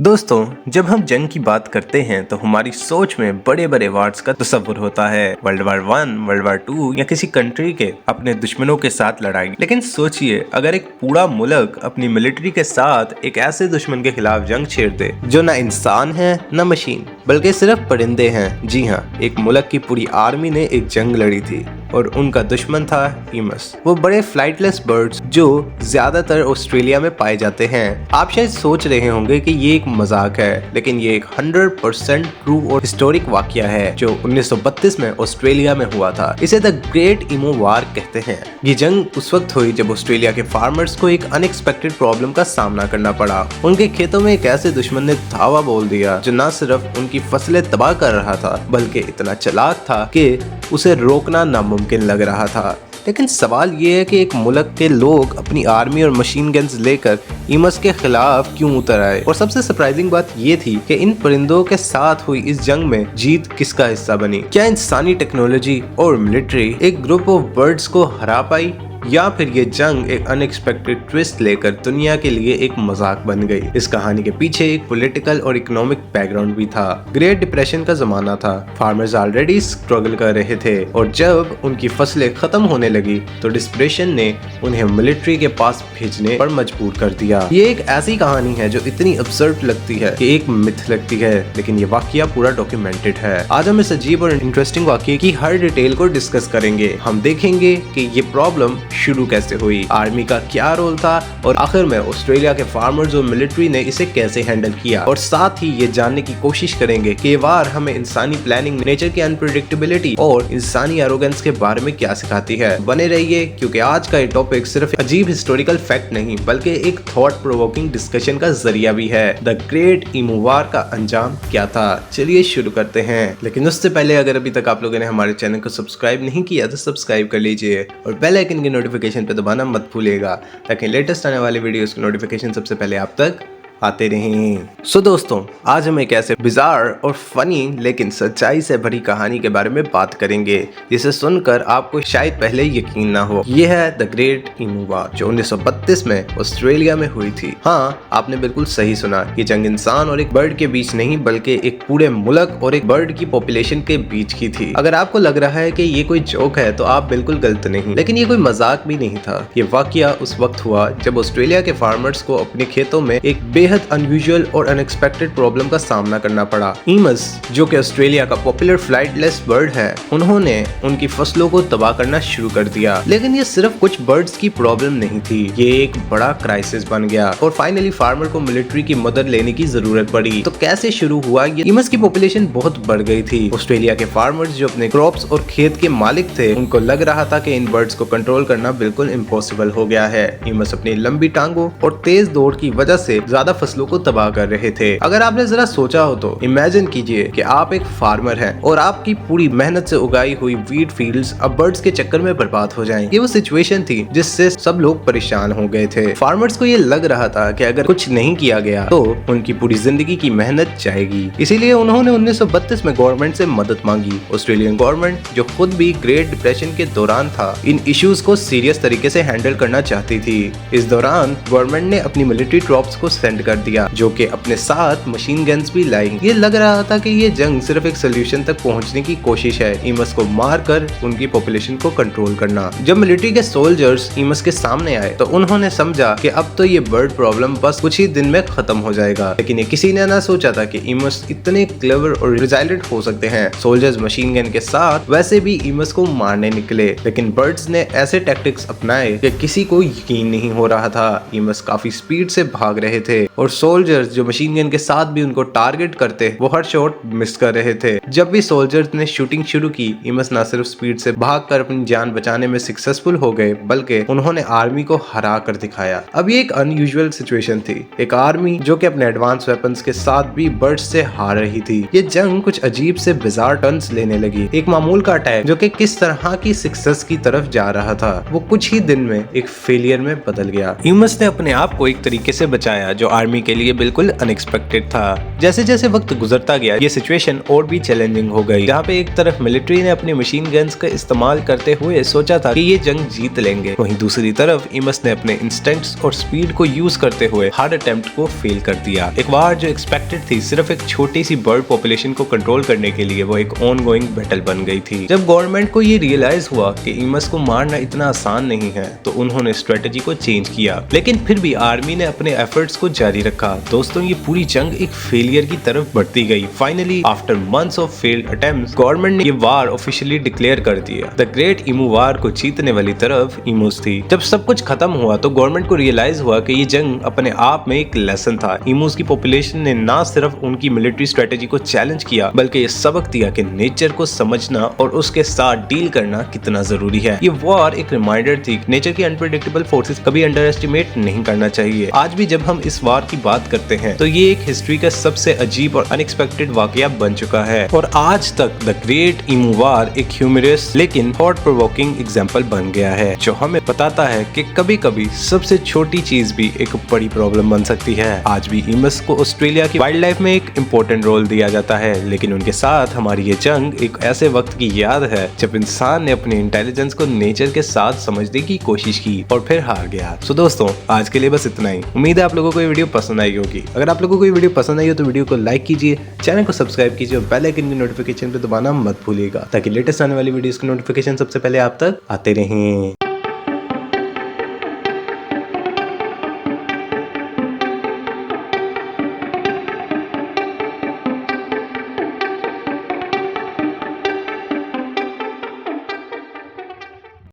दोस्तों, जब हम जंग की बात करते हैं तो हमारी सोच में बड़े बड़े वार्स का तस्वुर होता है। वर्ल्ड वार 1, वर्ल्ड वार 2 या किसी कंट्री के अपने दुश्मनों के साथ लड़ाई। लेकिन सोचिए, अगर एक पूरा मुल्क अपनी मिलिट्री के साथ एक ऐसे दुश्मन के खिलाफ जंग छेड़ दे जो न इंसान है न मशीन बल्कि सिर्फ परिंदे हैं। जी हाँ, एक मुल्क की पूरी आर्मी ने एक जंग लड़ी थी और उनका दुश्मन था ईमस। वो बड़े फ्लाइटलेस बर्ड्स जो ज्यादातर ऑस्ट्रेलिया में पाए जाते हैं। आप शायद सोच रहे होंगे कि ये एक मजाक है, लेकिन ये एक 100% ट्रू और हिस्टोरिक वाकया है जो 1932 में ऑस्ट्रेलिया में हुआ था। इसे द ग्रेट ईमो वार कहते हैं। ये जंग उस वक्त हुई जब ऑस्ट्रेलिया के फार्मर्स को एक अनएक्सपेक्टेड प्रॉब्लम का सामना करना पड़ा। उनके खेतों में एक ऐसे दुश्मन ने धावा बोल दिया जो न सिर्फ उनकी फसलें तबाह कर रहा था बल्कि इतना चालाक था कि उसे रोकना नामुमकिन लग रहा था। लेकिन सवाल ये है कि एक मुल्क के लोग अपनी आर्मी और मशीन गन्स लेकर ईमस के खिलाफ क्यों उतर आए। और सबसे सरप्राइजिंग बात ये थी कि इन परिंदों के साथ हुई इस जंग में जीत किसका हिस्सा बनी। क्या इंसानी टेक्नोलॉजी और मिलिट्री एक ग्रुप ऑफ बर्ड्स को हरा पाई, या फिर ये जंग एक अनएक्सपेक्टेड ट्विस्ट लेकर दुनिया के लिए एक मजाक बन गई। इस कहानी के पीछे एक पॉलिटिकल और इकोनॉमिक बैकग्राउंड भी था। ग्रेट डिप्रेशन का जमाना था, फार्मर्स ऑलरेडी स्ट्रगल कर रहे थे और जब उनकी फसलें खत्म होने लगी तो डिस्प्रेशन ने उन्हें मिलिट्री के पास भेजने पर मजबूर कर दिया। ये एक ऐसी कहानी है जो इतनी अब्सर्ड लगती है कि एक मिथ लगती है, लेकिन ये वाकया पूरा डॉक्यूमेंटेड है। आज हम इस अजीब और इंटरेस्टिंग वाकये की हर डिटेल को डिस्कस करेंगे। हम देखेंगे कि ये प्रॉब्लम शुरू कैसे हुई, आर्मी का क्या रोल था और आखिर में ऑस्ट्रेलिया के फार्मर्स और मिलिट्री ने इसे कैसे हैंडल किया। और साथ ही ये जानने की कोशिश करेंगे कि वार हमें इंसानी प्लानिंग, नेचर की अनप्रेडिक्टेबिलिटी और इंसानी एरोगेंस के बारे में क्या सिखाती है। बने रहिए, क्योंकि आज का ये टॉपिक सिर्फ अजीब हिस्टोरिकल फैक्ट नहीं बल्कि एक थॉट प्रोवोकिंग डिस्कशन का जरिया भी है। द ग्रेट ईमो वार का अंजाम क्या था, चलिए शुरू करते हैं। लेकिन उससे पहले अगर अभी तक आप लोगों ने हमारे चैनल को सब्सक्राइब नहीं किया तो सब्सक्राइब कर लीजिए और बेल आइकन की नोटिफिकेशन पे दबाना मत भूलिएगा ताकि लेटेस्ट आने वाले वीडियोस की नोटिफिकेशन सबसे पहले आप तक आते रहें। सो दोस्तों, आज हम एक ऐसे बिजार और फनी लेकिन सच्चाई से भरी कहानी के बारे में बात करेंगे जिसे सुनकर आपको शायद पहले यकीन ना हो। ये है द ग्रेट ईमो वार जो 1932 में ऑस्ट्रेलिया में हुई थी। हाँ, आपने बिल्कुल सही सुना। ये जंग इंसान और एक बर्ड के बीच नहीं बल्कि एक पूरे मुल्क और एक बर्ड की पॉपुलेशन के बीच की थी। अगर आपको लग रहा है कि ये कोई जोक है तो आप बिल्कुल गलत नहीं, लेकिन ये कोई मजाक भी नहीं था। ये वाकया उस वक्त हुआ जब ऑस्ट्रेलिया के फार्मर्स को अपने खेतों में एक बेहद अनयूजुअल और अनएक्सपेक्टेड प्रॉब्लम का सामना करना पड़ा। ईमस, जो कि ऑस्ट्रेलिया का पॉपुलर फ्लाइटलेस बर्ड है, उन्होंने उनकी फसलों को तबाह करना शुरू कर दिया। लेकिन ये सिर्फ कुछ बर्ड्स की प्रॉब्लम नहीं थी, ये एक बड़ा क्राइसिस बन गया और फाइनली फार्मर को मिलिट्री की मदद लेने की जरूरत पड़ी। तो कैसे शुरू हुआ ये? ईमस की पॉपुलेशन बहुत बढ़ गई थी। ऑस्ट्रेलिया के फार्मर्स जो अपने क्रॉप्स और खेत के मालिक थे, उनको लग रहा था कि इन बर्ड्स को कंट्रोल करना बिल्कुल इम्पॉसिबल हो गया है। ईमस अपनी लंबी टांगों और तेज दौड़ की वजह से ज्यादा फसलों को तबाह कर रहे थे। अगर आपने जरा सोचा हो तो इमेजिन कीजिए कि आप एक फार्मर हैं और आपकी पूरी मेहनत से उगाई हुई वीट फील्ड्स अब बर्ड्स के चक्कर में बर्बाद हो जाएं। ये वो सिचुएशन थी जिससे सब लोग परेशान हो गए थे। फार्मर्स को ये लग रहा था कि अगर कुछ नहीं किया गया तो उनकी पूरी जिंदगी की मेहनत जाएगी। इसीलिए उन्होंने 1932 में गवर्नमेंट से मदद मांगी। ऑस्ट्रेलियन गवर्नमेंट, जो खुद भी ग्रेट डिप्रेशन के दौरान था, इन इश्यूज को सीरियस तरीके से हैंडल करना चाहती थी। इस दौरान गवर्नमेंट ने अपनी मिलिट्री ट्रॉप्स को सेंड कर दिया जो कि अपने साथ मशीन गन्स भी लाई। ये लग रहा था कि ये जंग सिर्फ एक सोल्यूशन तक पहुंचने की कोशिश है, ईमस को मारकर उनकी पॉपुलेशन को कंट्रोल करना। जब मिलिट्री के सोल्जर्स ईमस के सामने आए तो उन्होंने समझा कि अब तो ये बर्ड प्रॉब्लम बस कुछ ही दिन में खत्म हो जाएगा। लेकिन ये किसी ने ना सोचा था कि ईमस इतने क्लेवर और रिजाइलेंट हो सकते हैं। सोल्जर्स मशीन गन के साथ वैसे भी ईमस को मारने निकले, लेकिन बर्ड्स ने ऐसे टैक्टिक्स अपनाए कि किसी को यकीन नहीं हो रहा था। ईमस काफी स्पीड से भाग रहे थे और सोल्जर्स जो मशीन गन के साथ भी उनको टारगेट करते, वो हर शॉट मिस कर रहे थे। जब भी सोल्जर्स ने शूटिंग शुरू की, ईमस न सिर्फ स्पीड से भागकर अपनी जान बचाने में सक्सेसफुल हो गए बल्कि उन्होंने आर्मी को हरा कर दिखाया। अब ये एक अनयूजुअल सिचुएशन थी, एक आर्मी जो कि अपने एडवांस वेपन्स के साथ भी बर्ड्स से हार रही थी। ये जंग कुछ अजीब से बिजार टर्न्स लेने लगी। एक मामूल का अटैक जो कि किस तरह की सक्सेस की तरफ जा रहा था, वो कुछ ही दिन में एक फेलियर में बदल गया। ईमस ने अपने आप को एक तरीके से बचाया जो आर्मी के लिए बिल्कुल अनएक्सपेक्टेड था। जैसे जैसे वक्त गुजरता गया ये सिचुएशन और भी चैलेंजिंग हो गई, जहाँ पे एक तरफ मिलिट्री ने अपनी मशीन गन्स का इस्तेमाल करते हुए सोचा था कि ये जंग जीत लेंगे, वहीं दूसरी तरफ इमस ने अपने इंस्टिंक्ट्स और स्पीड को यूज करते हुए हार्ड अटेम्प्ट को फेल कर दिया। एक वार जो एक्सपेक्टेड थी सिर्फ एक छोटी सी बर्ड पॉपुलेशन को कंट्रोल करने के लिए, वो एक ऑनगोइंग बैटल बन गई थी। जब गवर्नमेंट को ये रियलाइज हुआ कि इमस को मारना इतना आसान नहीं है, तो उन्होंने स्ट्रेटेजी को चेंज किया, लेकिन फिर भी आर्मी ने अपने एफर्ट्स को जारी रखा। दोस्तों, ये पूरी जंग एक फेलियर की तरफ बढ़ती गई। Finally after months of failed attempts, government ने ये वार ऑफिशियली डिक्लेयर कर दिया। द ग्रेट इमू वार को जीतने वाली तरफ इमूस थी। जब सब कुछ खत्म हुआ तो गवर्नमेंट को रियलाइज हुआ कि ये जंग अपने आप में एक लेसन था। इमूस की पॉपुलेशन ने ना सिर्फ उनकी मिलिट्री स्ट्रेटेजी को चैलेंज किया, बल्कि ये सबक दिया कि नेचर को समझना और उसके साथ डील करना कितना जरूरी है। ये वॉर एक रिमाइंडर थी कि नेचर की अनप्रेडिक्टेबल फोर्सेस कभी अंडर एस्टिमेट नहीं करना चाहिए। आज भी जब हम इस वार की बात करते हैं तो ये एक हिस्ट्री का सबसे अजीब और अनएक्सपेक्टेड वाकया बन चुका है, और आज तक द ग्रेट इमू वार एक ह्यूमरस लेकिन थॉट प्रोवोकिंग एग्जाम्पल बन गया है, जो हमें बताता है कि कभी कभी सबसे छोटी चीज भी एक बड़ी प्रॉब्लम बन सकती है। आज भी इमस को ऑस्ट्रेलिया की वाइल्ड लाइफ में एक इम्पोर्टेंट रोल दिया जाता है, लेकिन उनके साथ हमारी ये जंग एक ऐसे वक्त की याद है जब इंसान ने अपने इंटेलिजेंस को नेचर के साथ समझने की कोशिश की और फिर हार गया। सो दोस्तों, आज के लिए बस इतना ही। उम्मीद है आप लोगों को ये वीडियो पसंद आई होगी। अगर आप लोगों को ये वीडियो पसंद आई हो तो वीडियो को लाइक कीजिए, चैनल को सब्सक्राइब कीजिए और बेल आइकन की नोटिफिकेशन पे दबाना मत भूलिएगा, ताकि लेटेस्ट आने वाली वीडियोस की नोटिफिकेशन सबसे पहले आप तक आते रहें।